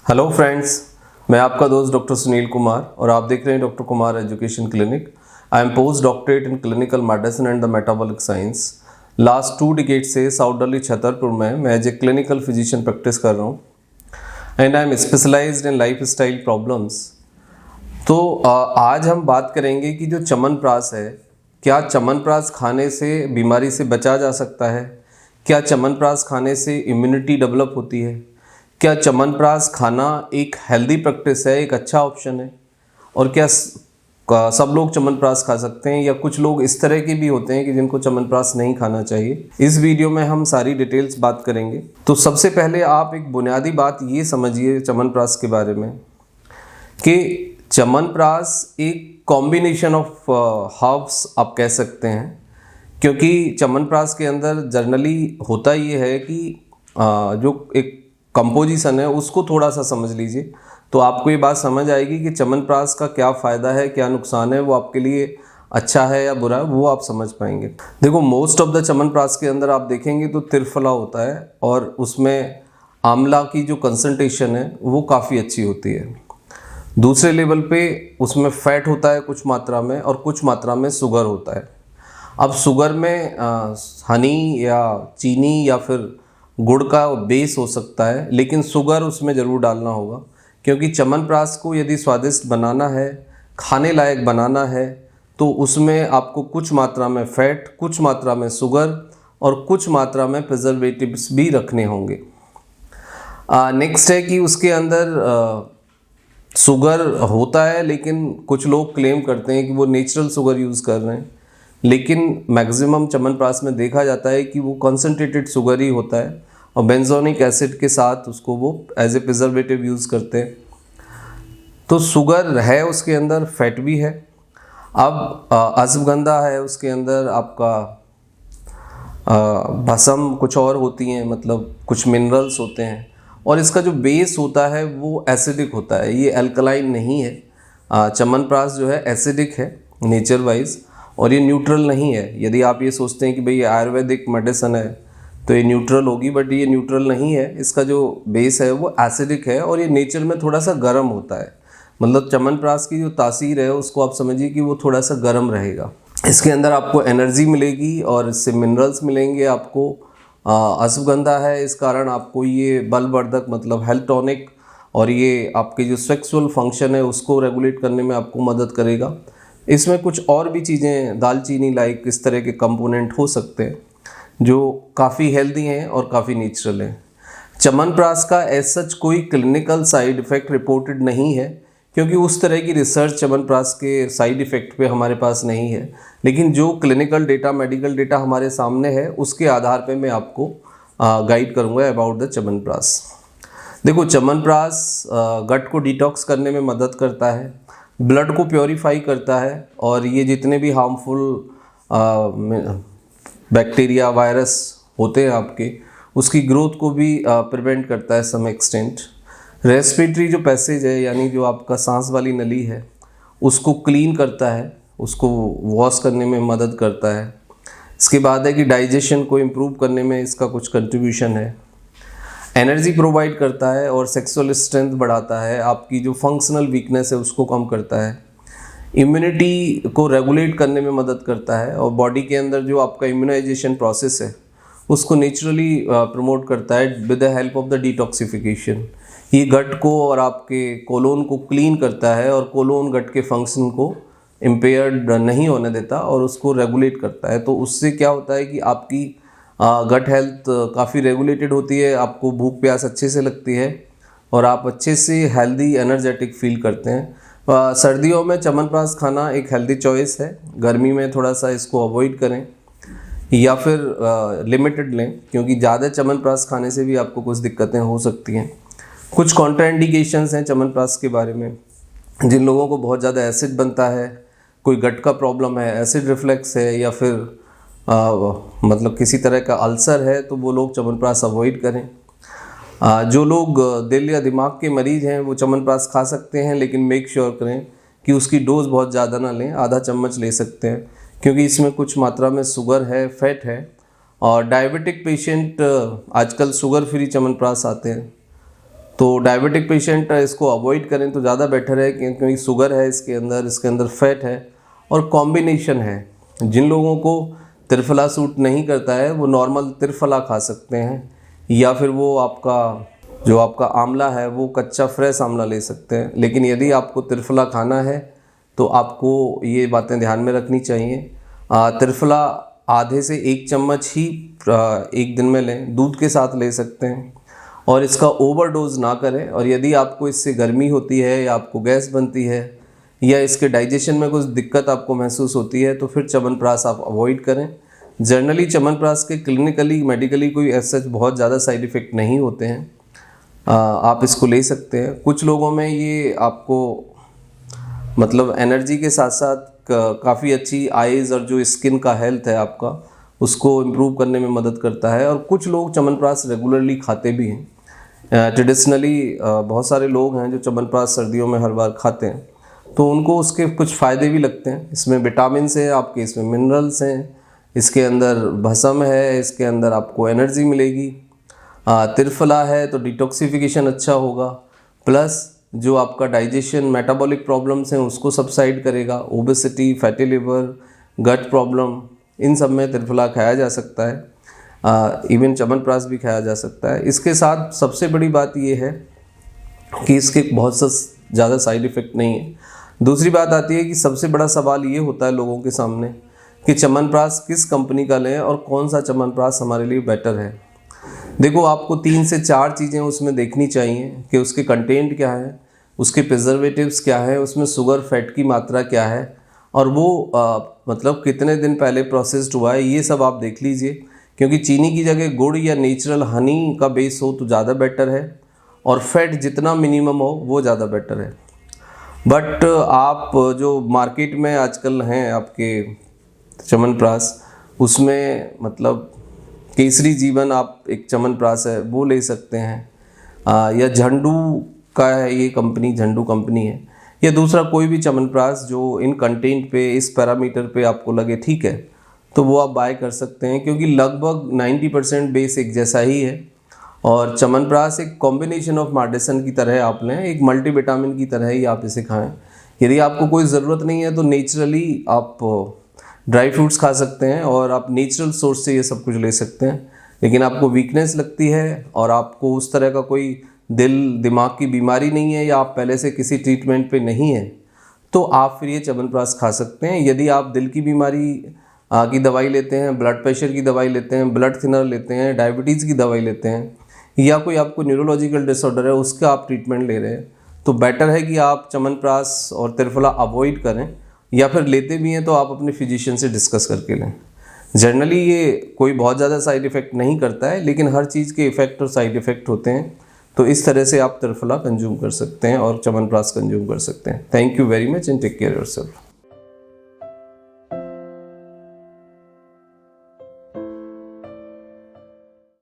Hello friends, मैं आपका दोस्त डॉक्टर सुनील कुमार और आप देख रहे हैं doctor Kumar education clinic. I am post doctorate in clinical medicine and the metabolic science. Last 2 decade से साउथ दिल्ली छतरपुर में मैं as a clinical physician practice कर रहा हूँ and I am specialized in life style problems. तो आज हम बात करेंगे कि जो च्यवनप्राश है, क्या च्यवनप्राश खाने से बीमारी से बचा जा सकता है? क्या च्यवनप्राश खाने से इम्यूनिटी डेवलप होती है? क्या च्यवनप्राश खाना एक हेल्दी प्रैक्टिस है, एक अच्छा ऑप्शन है? और क्या सब लोग च्यवनप्राश खा सकते हैं या कुछ लोग इस तरह के भी होते हैं कि जिनको च्यवनप्राश नहीं खाना चाहिए? इस वीडियो में हम सारी डिटेल्स बात करेंगे। तो सबसे पहले आप एक बुनियादी बात ये समझिए च्यवनप्राश के बारे में कि च्यवनप्राश एक कॉम्बिनेशन ऑफ हर्ब्स आप कह सकते हैं, क्योंकि च्यवनप्राश के अंदर जनरली होता ये है कि जो एक कंपोजिशन है उसको थोड़ा सा समझ लीजिए तो आपको ये बात समझ आएगी कि च्यवनप्राश का क्या फ़ायदा है, क्या नुकसान है, वो आपके लिए अच्छा है या बुरा है, वो आप समझ पाएंगे। देखो, मोस्ट ऑफ द च्यवनप्राश के अंदर आप देखेंगे तो त्रिफला होता है और उसमें आंवला की जो कंसंट्रेशन है वो काफ़ी अच्छी होती है। दूसरे लेवल पे उसमें फैट होता है कुछ मात्रा में और कुछ मात्रा में शुगर होता है। अब शुगर में हनी या चीनी या फिर गुड़ का बेस हो सकता है, लेकिन शुगर उसमें ज़रूर डालना होगा, क्योंकि च्यवनप्राश को यदि स्वादिष्ट बनाना है, खाने लायक बनाना है, तो उसमें आपको कुछ मात्रा में फैट, कुछ मात्रा में शुगर और कुछ मात्रा में प्रिजर्वेटिव्स भी रखने होंगे। नेक्स्ट है कि उसके अंदर शुगर होता है, लेकिन कुछ लोग क्लेम करते हैं कि वो नेचुरल शुगर यूज़ कर रहे हैं, लेकिन मैक्सिमम च्यवनप्राश में देखा जाता है कि वो कंसनट्रेटेड शुगर ही होता है और बेंजोनिक एसिड के साथ उसको वो एज ए प्रिजर्वेटिव यूज़ करते हैं। तो शुगर है उसके अंदर, फैट भी है। अब अश्वगंधा है, उसके अंदर आपका भस्म कुछ और होती हैं, मतलब कुछ मिनरल्स होते हैं, और इसका जो बेस होता है वो एसिडिक होता है, ये अल्कलाइन नहीं है। च्यवनप्राश जो है एसिडिक है नेचर वाइज और ये न्यूट्रल नहीं है। यदि आप ये सोचते हैं कि भाई ये आयुर्वेदिक मेडिसिन है तो ये न्यूट्रल होगी, बट ये न्यूट्रल नहीं है। इसका जो बेस है वो एसिडिक है और ये नेचर में थोड़ा सा गर्म होता है। मतलब च्यवनप्राश की जो तासीर है उसको आप समझिए कि वो थोड़ा सा गर्म रहेगा। इसके अंदर आपको एनर्जी मिलेगी और इससे मिनरल्स मिलेंगे आपको। अश्वगंधा है, इस कारण आपको ये बलवर्धक मतलब हेल्थ टॉनिक और ये आपके जो सेक्सुअल फंक्शन है उसको रेगुलेट करने में आपको मदद करेगा। इसमें कुछ और भी चीज़ें दालचीनी लाइक इस तरह के कंपोनेंट हो सकते हैं जो काफ़ी हेल्दी हैं और काफ़ी नेचुरल हैं। च्यवनप्राश का एज सच कोई क्लिनिकल साइड इफ़ेक्ट रिपोर्टेड नहीं है, क्योंकि उस तरह की रिसर्च च्यवनप्राश के साइड इफ़ेक्ट पे हमारे पास नहीं है। लेकिन जो क्लिनिकल डेटा, मेडिकल डेटा हमारे सामने है, उसके आधार पे मैं आपको गाइड करूँगा अबाउट द च्यवनप्राश। देखो, च्यवनप्राश गट को डिटॉक्स करने में मदद करता है, ब्लड को प्योरीफाई करता है और ये जितने भी हार्मफुल बैक्टीरिया, वायरस होते हैं आपके, उसकी ग्रोथ को भी प्रिवेंट करता है सम एक्सटेंट। रेस्पिरेटरी जो पैसेज है, यानी जो आपका सांस वाली नली है, उसको क्लीन करता है, उसको वॉश करने में मदद करता है। इसके बाद है कि डाइजेशन को इम्प्रूव करने में इसका कुछ कंट्रीब्यूशन है। एनर्जी प्रोवाइड करता है और सेक्सुअल स्ट्रेंथ बढ़ाता है, आपकी जो फंक्शनल वीकनेस है उसको कम करता है। इम्यूनिटी को रेगुलेट करने में मदद करता है और बॉडी के अंदर जो आपका इम्यूनाइजेशन प्रोसेस है उसको नेचुरली प्रमोट करता है with the help of the detoxification. ये गट को और आपके कोलोन को क्लीन करता है और कोलोन गट के फंक्शन को इम्पेयर्ड नहीं होने देता और उसको रेगुलेट करता है। तो उससे क्या होता है कि आपकी गट हेल्थ काफ़ी रेगुलेटेड होती है, आपको भूख प्यास अच्छे से लगती है और आप अच्छे से हेल्दी एनर्जेटिक फील करते हैं। सर्दियों में च्यवनप्राश खाना एक हेल्दी चॉइस है। गर्मी में थोड़ा सा इसको अवॉइड करें या फिर लिमिटेड लें, क्योंकि ज़्यादा च्यवनप्राश खाने से भी आपको कुछ दिक्कतें हो सकती हैं। कुछ कॉन्ट्राइंडिकेशंस हैं च्यवनप्राश के बारे में। जिन लोगों को बहुत ज़्यादा एसिड बनता है, कोई गट का प्रॉब्लम है, एसिड रिफ्लेक्स है या फिर मतलब किसी तरह का अल्सर है, तो वो लोग च्यवनप्राश अवॉइड करें। जो लोग दिल या दिमाग के मरीज़ हैं वो च्यवनप्राश खा सकते हैं, लेकिन मेक श्योर करें कि उसकी डोज़ बहुत ज़्यादा ना लें, आधा चम्मच ले सकते हैं, क्योंकि इसमें कुछ मात्रा में शुगर है, फैट है। और डायबिटिक पेशेंट आजकल शुगर फ्री च्यवनप्राश आते हैं, तो डायबिटिक पेशेंट इसको अवॉइड करें तो ज़्यादा बेटर है, क्योंकि शुगर है इसके अंदर फैट है और कॉम्बिनेशन है। जिन लोगों को त्रिफला सूट नहीं करता है वो नॉर्मल त्रिफला खा सकते हैं, या फिर वो आपका आंवला है वो कच्चा फ्रेश आंवला ले सकते हैं। लेकिन यदि आपको त्रिफला खाना है तो आपको ये बातें ध्यान में रखनी चाहिए। त्रिफला आधे से 1 चम्मच ही एक दिन में लें, दूध के साथ ले सकते हैं, और इसका ओवरडोज ना करें। और यदि आपको इससे गर्मी होती है या आपको गैस बनती है या इसके डाइजेशन में कुछ दिक्कत आपको महसूस होती है तो फिर च्यवनप्राश आप अवॉइड करें। जनरली च्यवनप्राश के क्लिनिकली मेडिकली कोई ऐसा बहुत ज़्यादा साइड इफ़ेक्ट नहीं होते हैं, आप इसको ले सकते हैं। कुछ लोगों में ये आपको मतलब एनर्जी के साथ साथ काफ़ी अच्छी आइज़ और जो स्किन का हेल्थ है आपका उसको इम्प्रूव करने में मदद करता है। और कुछ लोग च्यवनप्राश रेगुलरली खाते भी हैं। ट्रेडिशनली बहुत सारे लोग हैं जो च्यवनप्राश सर्दियों में हर बार खाते हैं, तो उनको उसके कुछ फ़ायदे भी लगते हैं। इसमें विटामिन है आपके, इसमें मिनरल्स हैं, इसके अंदर भस्म है, इसके अंदर आपको एनर्जी मिलेगी। त्रिफला है तो डिटॉक्सिफिकेशन अच्छा होगा, प्लस जो आपका डाइजेशन मेटाबॉलिक प्रॉब्लम्स हैं उसको सबसाइड करेगा। ओबेसिटी, फैटी लिवर, गट प्रॉब्लम, इन सब में त्रिफला खाया जा सकता है। इवन च्यवनप्राश भी खाया जा सकता है। इसके साथ सबसे बड़ी बात ये है कि इसके बहुत ज़्यादा साइड इफ़ेक्ट नहीं है। दूसरी बात आती है कि सबसे बड़ा सवाल ये होता है लोगों के सामने कि च्यवनप्राश किस कंपनी का लें और कौन सा च्यवनप्राश हमारे लिए बेटर है। देखो, आपको 3 से 4 चीज़ें उसमें देखनी चाहिए कि उसके कंटेंट क्या है, उसके प्रिजर्वेटिव्स क्या है, उसमें शुगर फैट की मात्रा क्या है, और वो मतलब कितने दिन पहले प्रोसेस्ड हुआ है, ये सब आप देख लीजिए। क्योंकि चीनी की जगह गुड़ या नेचुरल हनी का बेस हो तो ज़्यादा बेटर है, और फैट जितना मिनिमम हो वो ज़्यादा बेटर है। बट आप जो मार्केट में आजकल हैं आपके च्यवनप्राश, उसमें मतलब केसरी जीवन आप एक च्यवनप्राश है वो ले सकते हैं, या झंडू का है ये कंपनी, झंडू कंपनी है, या दूसरा कोई भी च्यवनप्राश जो इन कंटेंट पे, इस पैरामीटर पे आपको लगे ठीक है तो वो आप बाय कर सकते हैं। क्योंकि लगभग 90% बेस एक जैसा ही है, और च्यवनप्राश एक कॉम्बिनेशन ऑफ मेडिसिन की तरह आप लें, एक मल्टीविटामिन की तरह ही आप इसे खाएं। यदि आपको कोई ज़रूरत नहीं है तो नेचुरली आप ड्राई फ्रूट्स खा सकते हैं और आप नेचुरल सोर्स से ये सब कुछ ले सकते हैं। लेकिन आपको वीकनेस लगती है और आपको उस तरह का कोई दिल दिमाग की बीमारी नहीं है, या आप पहले से किसी ट्रीटमेंट पे नहीं है, तो आप फिर ये च्यवनप्राश खा सकते हैं। यदि आप दिल की बीमारी की दवाई लेते हैं, ब्लड प्रेशर की दवाई लेते हैं, ब्लड थिनर लेते हैं, डायबिटीज़ की दवाई लेते हैं, या कोई आपको न्यूरोलॉजिकल डिसऑर्डर है उसका आप ट्रीटमेंट ले रहे हैं, तो बेटर है कि आप च्यवनप्राश और त्रिफला अवॉइड करें, या फिर लेते भी हैं तो आप अपने फिजिशियन से डिस्कस करके लें। जनरली ये कोई बहुत ज़्यादा साइड इफ़ेक्ट नहीं करता है, लेकिन हर चीज़ के इफ़ेक्ट और साइड इफ़ेक्ट होते हैं। तो इस तरह से आप त्रिफला कंज्यूम कर सकते हैं और च्यवनप्राश कंज्यूम कर सकते हैं। Thank you very much and take care yourself.